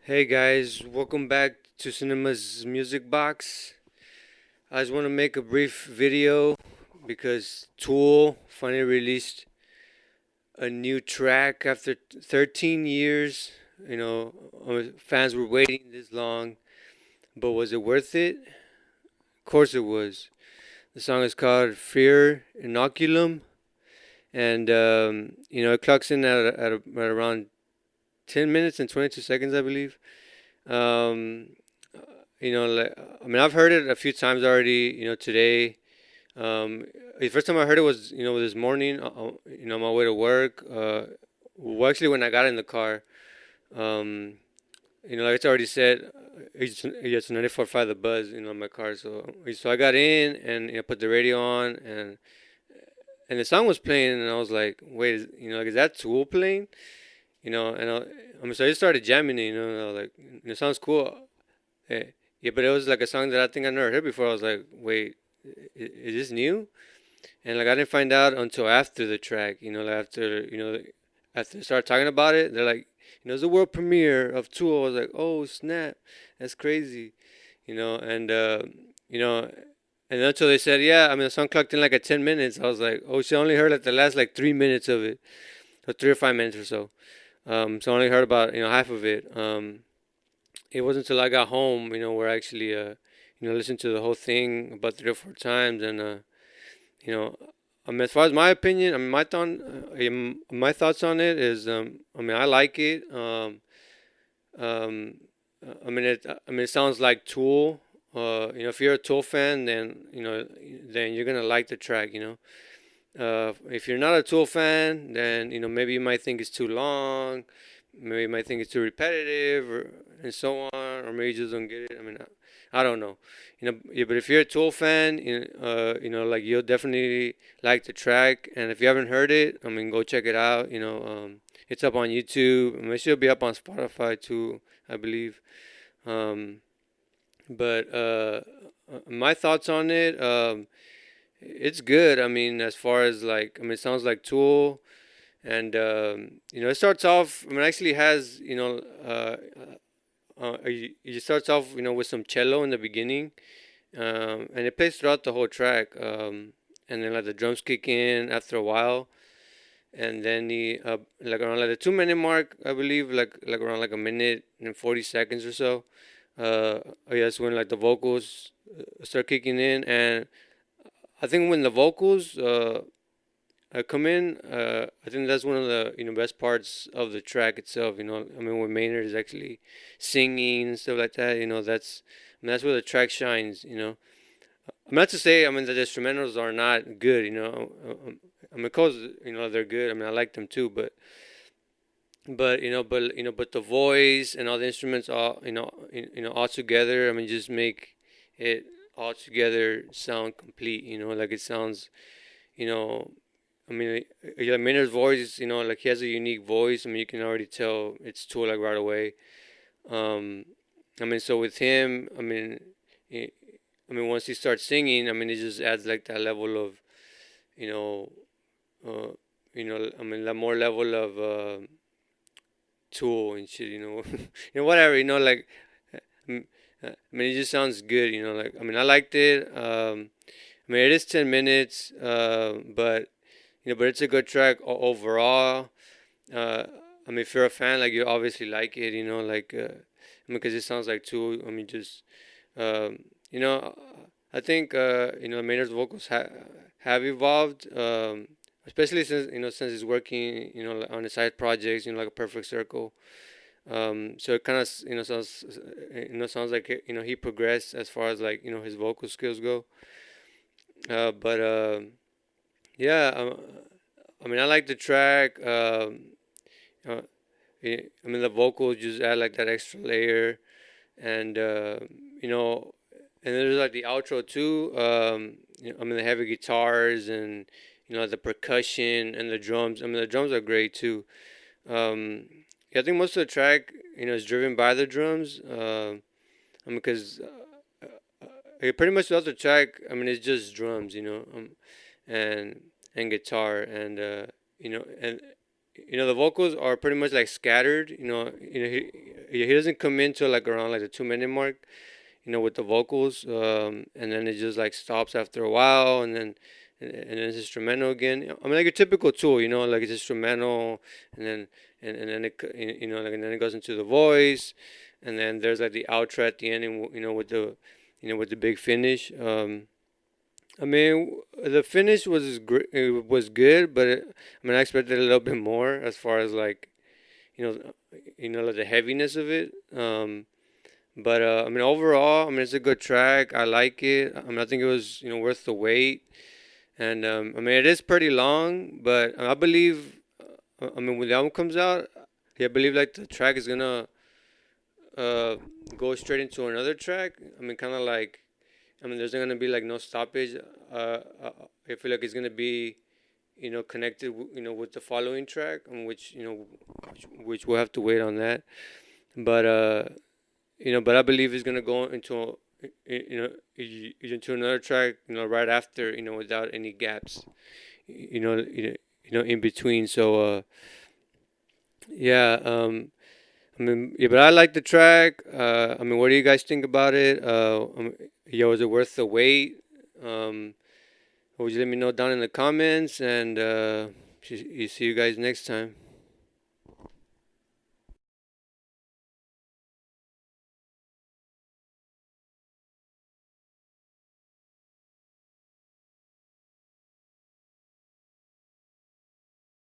Hey guys, welcome back to Cinema's Music Box. I just want to make a brief video because Tool finally released a new track after 13 years. Fans were waiting this long, but was it worth it? Of course it was. The song is called Fear Inoculum, and it clocks in at around 10 minutes and 22 seconds, I believe. Um, I've heard it a few times already. Today. The first time I heard it was, this morning. On my way to work. Well, actually, when I got in the car. Um, like it's already said, it's 94.5 the buzz, in my car. So I got in and put the radio on and the song was playing and I was like, wait, is that Tool playing? So I just started jamming it. And I was like, it sounds cool. Yeah, yeah, but it was like a song that I think I never heard before. I was like, wait, is this new? And like I didn't find out until after the track. After they started talking about it, they're like, it's the world premiere of Tool. I was like, oh snap, that's crazy. You know, and you know, and until they said, yeah, the song clocked in like at 10 minutes. I was like, oh, she only heard like the last like 3 minutes of it, or 3 or 5 minutes or so. So I only heard about half of it. It wasn't until I got home, where I actually, listened to the whole thing about 3 or 4 times, and you know, as far as my opinion, my thoughts on it is, I like it. Um, it sounds like Tool. If you're a Tool fan, then you're gonna like the track. If you're not a Tool fan, then maybe you might think it's too long, maybe you might think it's too repetitive, and so on, or maybe you just don't get it. I don't know. Yeah, but if you're a Tool fan, like you'll definitely like the track. And if you haven't heard it, go check it out. It's up on YouTube. It should be up on Spotify too, I believe. Um, but my thoughts on it, it's good. As far as like, it sounds like Tool, and it starts off. Actually has it starts off with some cello in the beginning, and it plays throughout the whole track, and then like the drums kick in after a while, and then like around like the 2 minute mark, I believe, like around like a minute and 40 seconds or so. Yeah, that's when like the vocals start kicking in, and I think when the vocals come in, I think that's one of the best parts of the track itself. When Maynard is actually singing and stuff like that. That's where the track shines. I'm not to say that the instrumentals are not good. Cause they're good. I like them too, but the voice and all the instruments all all together. Just make it all together sound complete. Like it sounds. You know, yeah, Maynard's voice. Like he has a unique voice. You can already tell it's Tool like right away. Um, so with him, it, once he starts singing, it just adds like that level of, you know, that more level of Tool and shit. Whatever. Like, mm, it just sounds good. Like, I liked it. It is 10 minutes, but but it's a good track overall. Uh, if you're a fan, like you obviously like it. Like, because it sounds like Tool. Just um, you know, I think Maynard's vocals have evolved, especially since he's working on the side projects, like a Perfect Circle. So it kind of sounds like he progressed as far as like his vocal skills go. But yeah, I like the track. Uh, the vocals just add like that extra layer, and you know, and there's like the outro too. The heavy guitars and the percussion and the drums. The drums are great too. Yeah, I think most of the track is driven by the drums. Because pretty much the other track, it's just drums. And and guitar and the vocals are pretty much like scattered. He doesn't come into like around like the 2 minute mark. With the vocals, and then it just like stops after a while, and then it's instrumental again. I mean, like a typical Tool, like it's instrumental, and then and then like and then it goes into the voice, and then there's like the outro at the end, and with the big finish. I mean, the finish was it was good, but I mean, I expected a little bit more as far as like you know, like the heaviness of it. But I mean, overall, I mean, it's a good track. I like it. I mean, I think it was worth the wait. And I mean, it is pretty long, but I believe, I mean, when the album comes out, yeah, I believe like the track is gonna uh, go straight into another track. I mean, kind of like, I mean, there's not gonna be like no stoppage. I feel like it's gonna be, connected, with the following track, on which we'll have to wait on that. But but I believe it's gonna go into another track, right after, without any gaps, in between. So yeah, I mean, yeah, but I like the track. I mean, what do you guys think about it? Yeah, was it worth the wait? Would you let me know down in the comments, and see you guys next time.